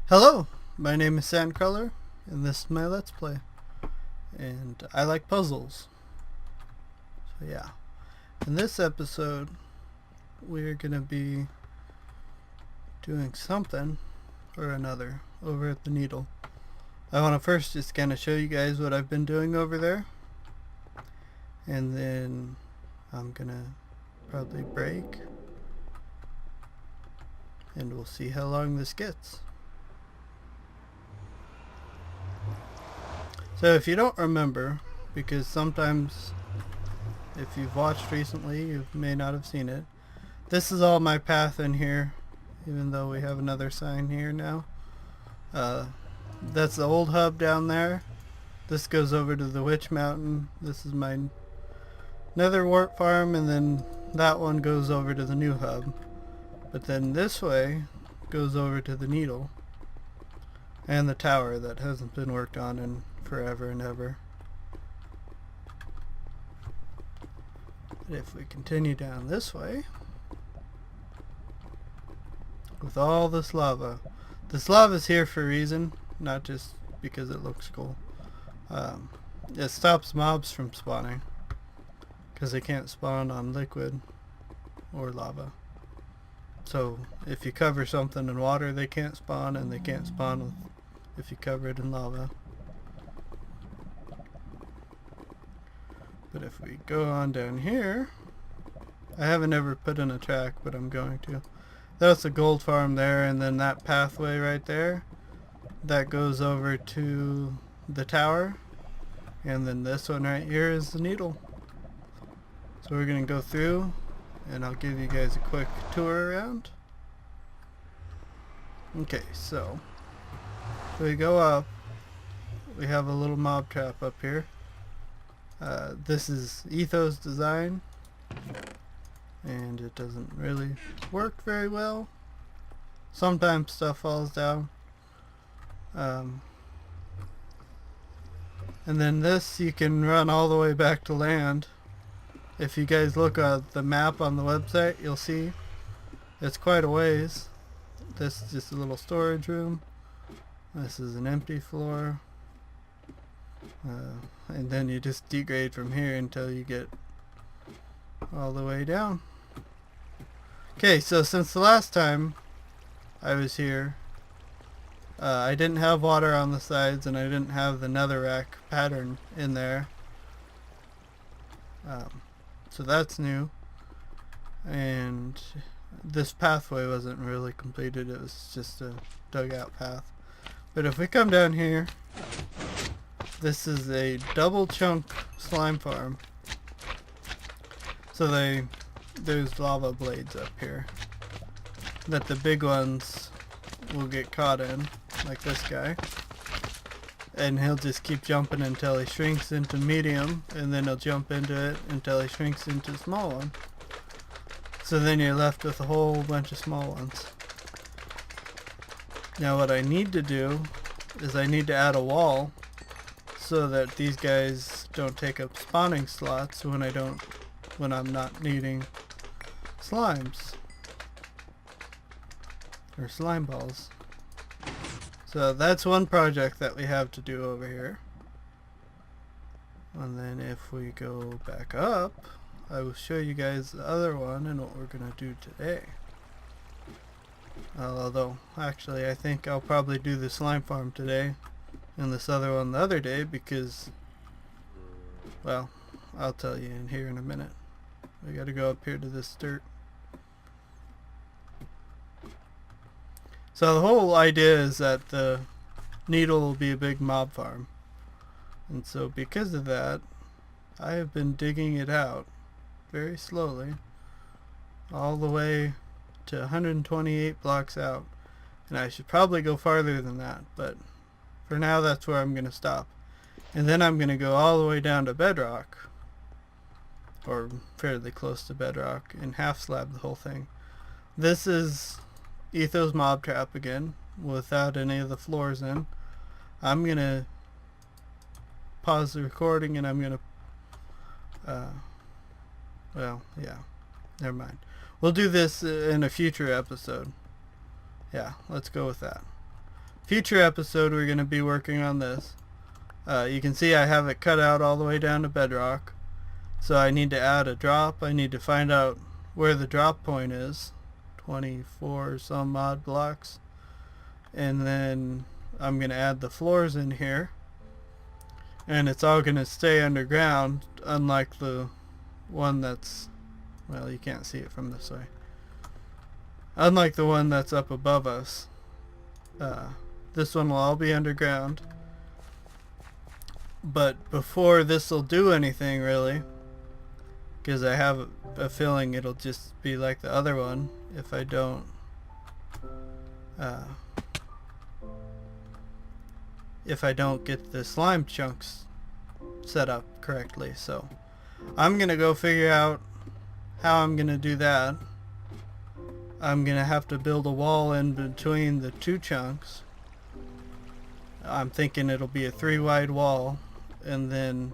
Hello, my name is Sandcrawler, and this is my Let's Play. And I like puzzles. So yeah. In this episode, we're gonna be doing something or another over at the Needle. I want to first just kind of show you guys what I've been doing over there. And then I'm gonna probably break. And we'll see how long this gets. So if you don't remember, because sometimes if you've watched recently you may not have seen it, this is all my path in here, even though we have another sign here now. That's the old hub down there. This goes over to the Witch Mountain. This is my nether wart farm, and then that one goes over to the new hub. But then this way goes over to the Needle and the tower that hasn't been worked on in forever and ever. But if we continue down this way, with all this lava's here for a reason, not just because it looks cool. It stops mobs from spawning, because they can't spawn on liquid or lava. So if you cover something in water, they can't spawn, and they can't spawn if you cover it in lava. But if we go on down here, I haven't ever put in a track, but I'm going to. That's a gold farm there, and then that pathway right there, that goes over to the tower, and then this one right here is the Needle. So we're going to go through, and I'll give you guys a quick tour around. Okay, so if we go up, we have a little mob trap up here. This is Ethos design, and it doesn't really work very well. Sometimes stuff falls down. And then this you can run all the way back to land. If you guys look at the map on the website, you'll see it's quite a ways. This is just a little storage room. This is an empty floor. And then you just degrade from here until you get all the way down. Okay, so since the last time I was here, I didn't have water on the sides, and I didn't have the netherrack pattern in there. So that's new. And this pathway wasn't really completed, it was just a dugout path. But if we come down here, this is a double chunk slime farm. So there's lava blades up here that the big ones will get caught in, like this guy. And he'll just keep jumping until he shrinks into medium, and then he'll jump into it until he shrinks into a small one. So then you're left with a whole bunch of small ones. Now what I need to do is I need to add a wall so that these guys don't take up spawning slots when I'm not needing slimes or slime balls. So that's one project that we have to do over here. And then if we go back up, I will show you guys the other one and what we're gonna do today. Although actually I think I'll probably do the slime farm today and this other one the other day, because, well, I'll tell you in here in a minute. We gotta go up here to this dirt. So the whole idea is that the Needle will be a big mob farm. And so because of that, I have been digging it out very slowly all the way to 128 blocks out. And I should probably go farther than that, but for now that's where I'm going to stop. And then I'm going to go all the way down to bedrock, or fairly close to bedrock, and half slab the whole thing. This is Ethos mob trap again, without any of the floors in. I'm gonna pause the recording and I'm gonna well, yeah, never mind. We'll do this in a future episode. Yeah, let's go with that. Future episode, we're gonna be working on this. You can see I have it cut out all the way down to bedrock. So I need to add a drop. I need to find out where the drop point is. 24 some odd blocks. And then I'm going to add the floors in here. And it's all going to stay underground, unlike the one that's, well, you can't see it from this way. Unlike the one that's up above us. This one will all be underground. But before this will do anything really, because I have a feeling it'll just be like the other one if I don't get the slime chunks set up correctly. So I'm gonna go figure out how I'm gonna do that. I'm gonna have to build a wall in between the two chunks. I'm thinking it'll be a 3 wide wall, and then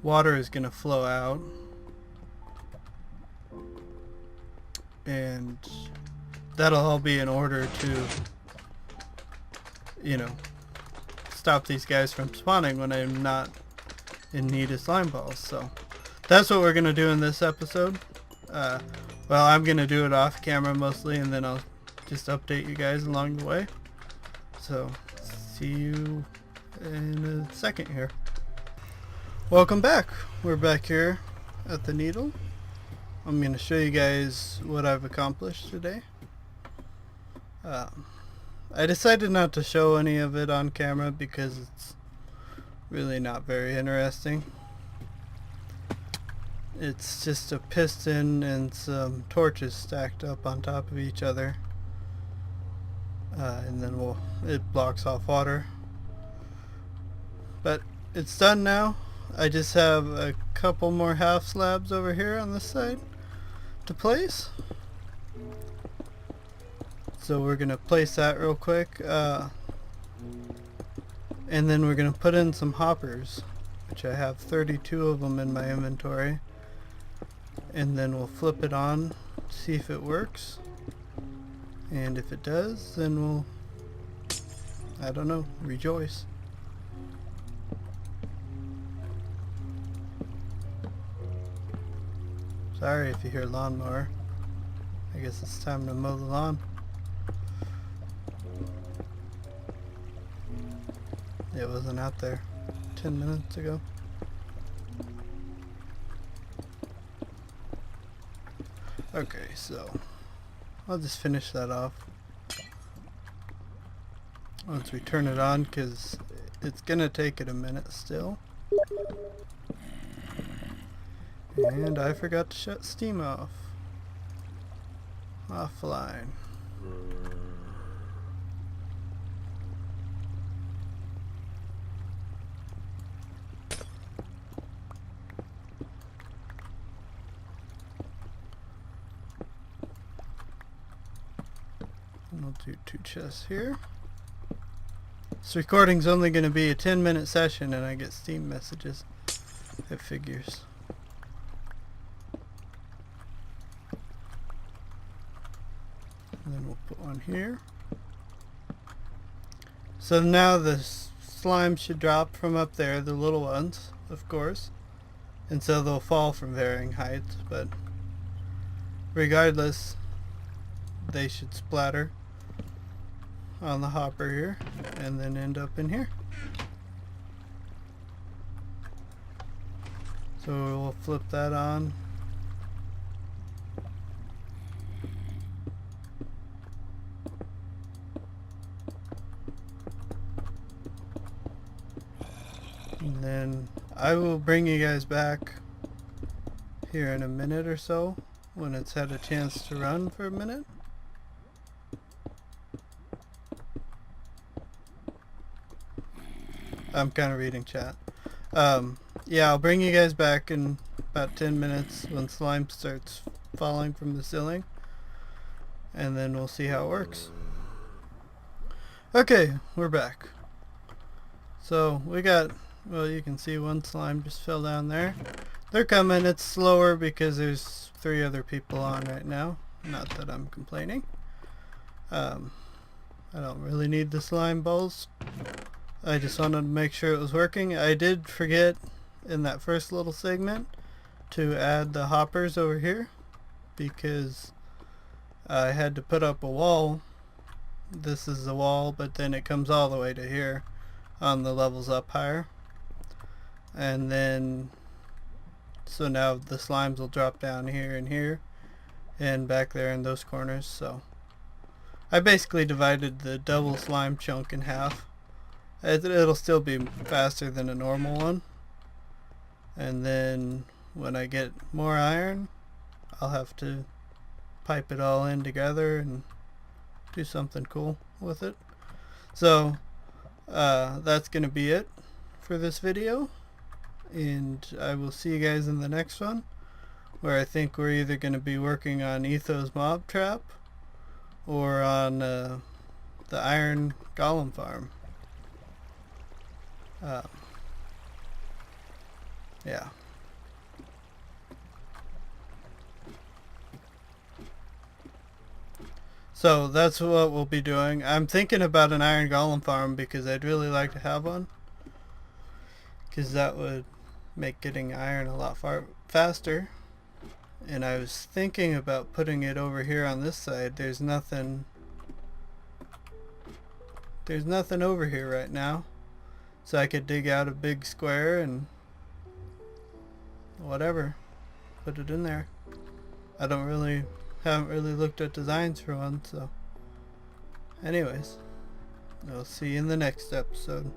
water is gonna flow out, and that'll all be in order to, you know, stop these guys from spawning when I'm not in need of slime balls. So that's what we're gonna do in this episode. Well, I'm gonna do it off camera mostly, and then I'll just update you guys along the way. So see you in a second here. Welcome back. We're back here at the needle. I'm going to show you guys what I've accomplished today. I decided not to show any of it on camera because it's really not very interesting. It's just a piston and some torches stacked up on top of each other. And then it blocks off water. But it's done now. I just have a couple more half slabs over here on this side to place. So we're gonna place that real quick, and then we're gonna put in some hoppers, which I have 32 of them in my inventory, and then we'll flip it on, see if it works, and if it does, then we'll, I don't know, rejoice. Sorry if you hear lawnmower. I guess it's time to mow the lawn. It wasn't out there 10 minutes ago. Okay, so I'll just finish that off once we turn it on, because it's gonna take it a minute still. And I forgot to shut Steam off. Offline. And we'll do 2 chests here. This recording's only going to be a 10-minute session, and I get Steam messages. It figures. And then we'll put one here. So now the slime should drop from up there, the little ones, of course. And so they'll fall from varying heights, but regardless, they should splatter on the hopper here and then end up in here. So we'll flip that on. And then I will bring you guys back here in a minute or so when it's had a chance to run for a minute. I'm kind of reading chat. Yeah, I'll bring you guys back in about 10 minutes when slime starts falling from the ceiling, and then we'll see how it works. Okay, we're back. So we got, well, you can see one slime just fell down there. They're coming. It's slower because there's 3 other people on right now. Not that I'm complaining. I don't really need the slime balls. I just wanted to make sure it was working. I did forget in that first little segment to add the hoppers over here because I had to put up a wall. This is the wall, but then it comes all the way to here on the levels up higher. And then, so now the slimes will drop down here and here and back there in those corners. So I basically divided the double slime chunk in half. It'll still be faster than a normal one. And then when I get more iron, I'll have to pipe it all in together and do something cool with it. So that's gonna be it for this video, and I will see you guys in the next one, where I think we're either going to be working on Etho's mob trap or on the iron golem farm. Yeah. So that's what we'll be doing. I'm thinking about an iron golem farm because I'd really like to have one, because that would make getting iron a lot faster. And I was thinking about putting it over here on this side. There's nothing over here right now, so I could dig out a big square and whatever, put it in there. I haven't really looked at designs for one. So anyways, I'll see you in the next episode.